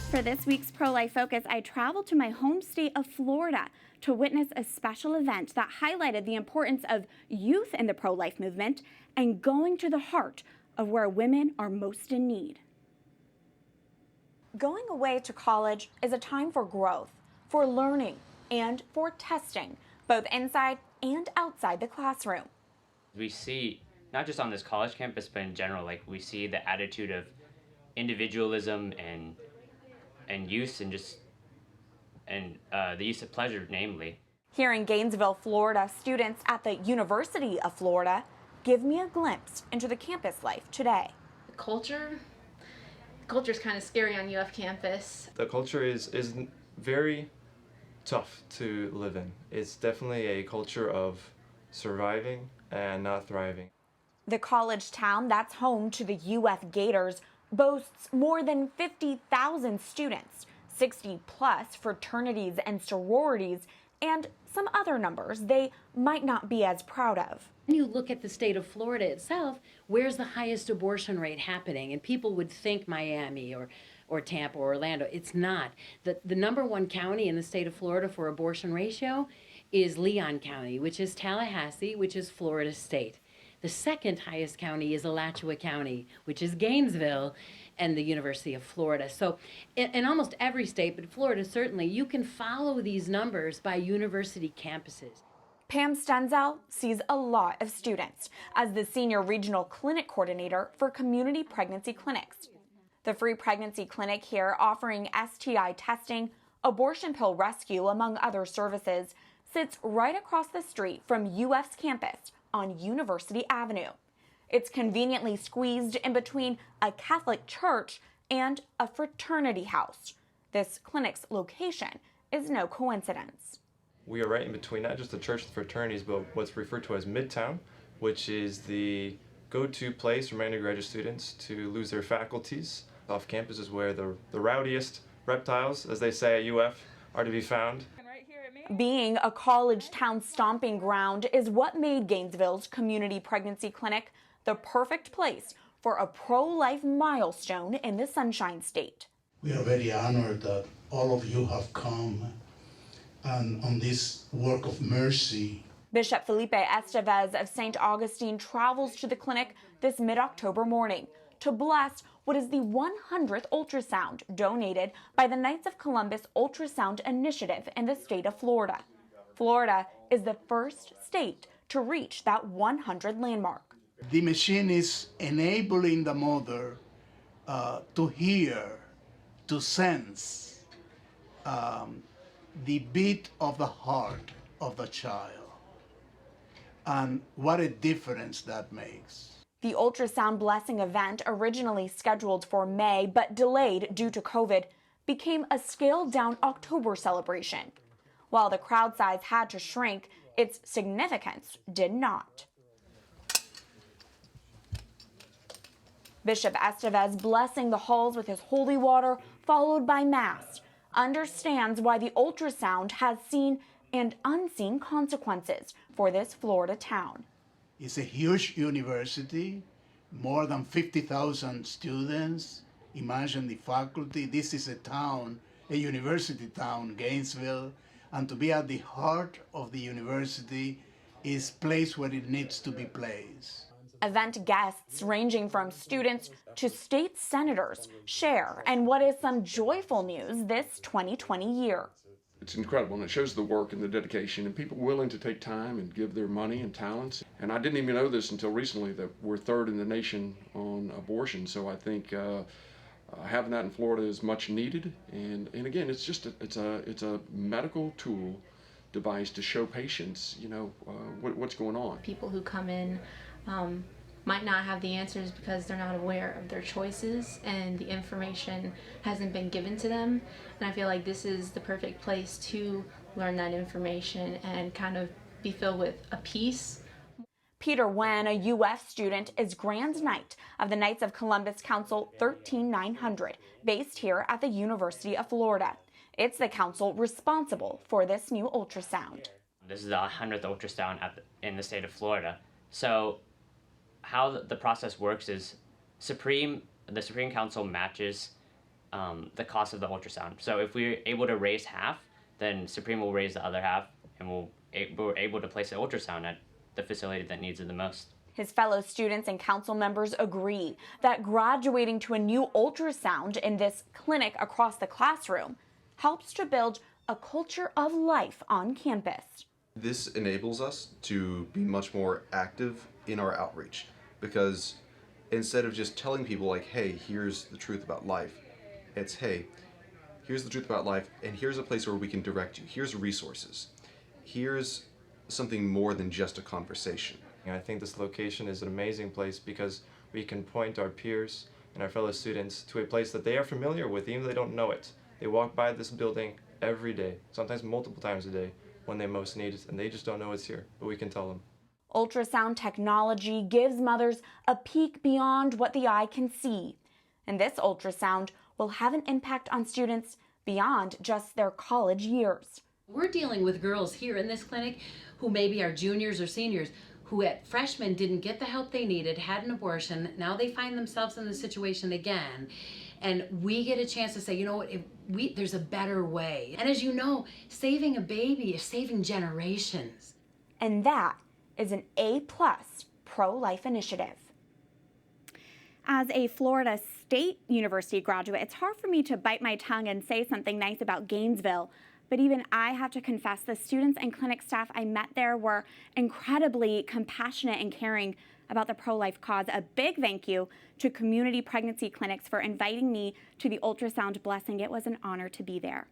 For this week's Pro-Life Focus, I traveled to my home state of Florida to witness a special event that highlighted the importance of youth in the pro-life movement and going to the heart of where women are most in need. Going away to college is a time for growth, for learning, and for testing, both inside and outside the classroom. We see, not just on this college campus, but in general, like we see the attitude of individualism and use and the use of pleasure, namely. Here in Gainesville, Florida, students at the University of Florida give me a glimpse into the campus life today. The culture's kind of scary on UF campus. The culture is very tough to live in. It's definitely a culture of surviving and not thriving. The college town that's home to the UF Gators boasts more than 50,000 students, 60+ fraternities and sororities, and some other numbers they might not be as proud of. When you look at the state of Florida itself, where's the highest abortion rate happening? And people would think Miami or Tampa or Orlando. It's not. The number one county in the state of Florida for abortion ratio is Leon County, which is Tallahassee, which is Florida State. The second highest county is Alachua County, which is Gainesville, and the University of Florida. So in almost every state, but Florida certainly, you can follow these numbers by university campuses. Pam Stenzel sees a lot of students as the senior regional clinic coordinator for community pregnancy clinics. The free pregnancy clinic here, offering STI testing, abortion pill rescue, among other services, sits right across the street from UF's campus on University Avenue. It's conveniently squeezed in between a Catholic church and a fraternity house. This clinic's location is no coincidence. We are right in between not just the church and fraternities, but what's referred to as Midtown, which is the go-to place for undergraduate students to lose their faculties. Off campus is where the rowdiest reptiles, as they say at UF, are to be found. Being a college town stomping ground is what made Gainesville's community pregnancy clinic the perfect place for a pro-life milestone in the Sunshine State. We are very honored that all of you have come and on this work of mercy. Bishop Felipe Estevez of St. Augustine travels to the clinic this mid-October morning to bless what is the 100th ultrasound donated by the Knights of Columbus Ultrasound Initiative in the state of Florida. Florida is the first state to reach that 100 landmark. The machine is enabling the mother to hear, to sense the beat of the heart of the child. And what a difference that makes. The ultrasound blessing event, originally scheduled for May but delayed due to COVID, became a scaled-down October celebration. While the crowd size had to shrink, its significance did not. Bishop Estevez, blessing the halls with his holy water, followed by Mass, understands why the ultrasound has seen and unseen consequences for this Florida town. It's a huge university, more than 50,000 students. Imagine the faculty. This is a town, a university town, Gainesville, and to be at the heart of the university is placed where it needs to be placed. Event guests ranging from students to state senators share and what is some joyful news this 2020 year. It's incredible, and it shows the work and the dedication and people willing to take time and give their money and talents. And I didn't even know this until recently, that we're third in the nation on abortion. So I think having that in Florida is much needed. And again, it's just it's a medical tool device to show patients, what's going on. People who come in might not have the answers because they're not aware of their choices and the information hasn't been given to them. And I feel like this is the perfect place to learn that information and kind of be filled with a peace. Peter Wen, a UF student, is Grand Knight of the Knights of Columbus Council 13900, based here at the University of Florida. It's the council responsible for this new ultrasound. This is the 100th ultrasound in the state of Florida. So how the process works is the Supreme Council matches the cost of the ultrasound. So if we're able to raise half, then Supreme will raise the other half, and we're able to place an ultrasound at the facility that needs it the most. His fellow students and council members agree that graduating to a new ultrasound in this clinic across the classroom helps to build a culture of life on campus. This enables us to be much more active in our outreach, because instead of just telling people like, hey, here's the truth about life, it's, hey, here's the truth about life, and here's a place where we can direct you. Here's resources. Here's something more than just a conversation. I think this location is an amazing place because we can point our peers and our fellow students to a place that they are familiar with, even if they don't know it. They walk by this building every day, sometimes multiple times a day, when they most need it, and they just don't know it's here, but we can tell them. Ultrasound technology gives mothers a peek beyond what the eye can see, and this ultrasound will have an impact on students beyond just their college years. We're dealing with girls here in this clinic who maybe are juniors or seniors, who at freshmen didn't get the help they needed, had an abortion, now they find themselves in the situation again. And we get a chance to say, you know what, there's a better way. And as you know, saving a baby is saving generations. And that is an A+ pro-life initiative. As a Florida State University graduate, it's hard for me to bite my tongue and say something nice about Gainesville. But even I have to confess, the students and clinic staff I met there were incredibly compassionate and caring about the pro-life cause. A big thank you to community pregnancy clinics for inviting me to the ultrasound blessing. It was an honor to be there.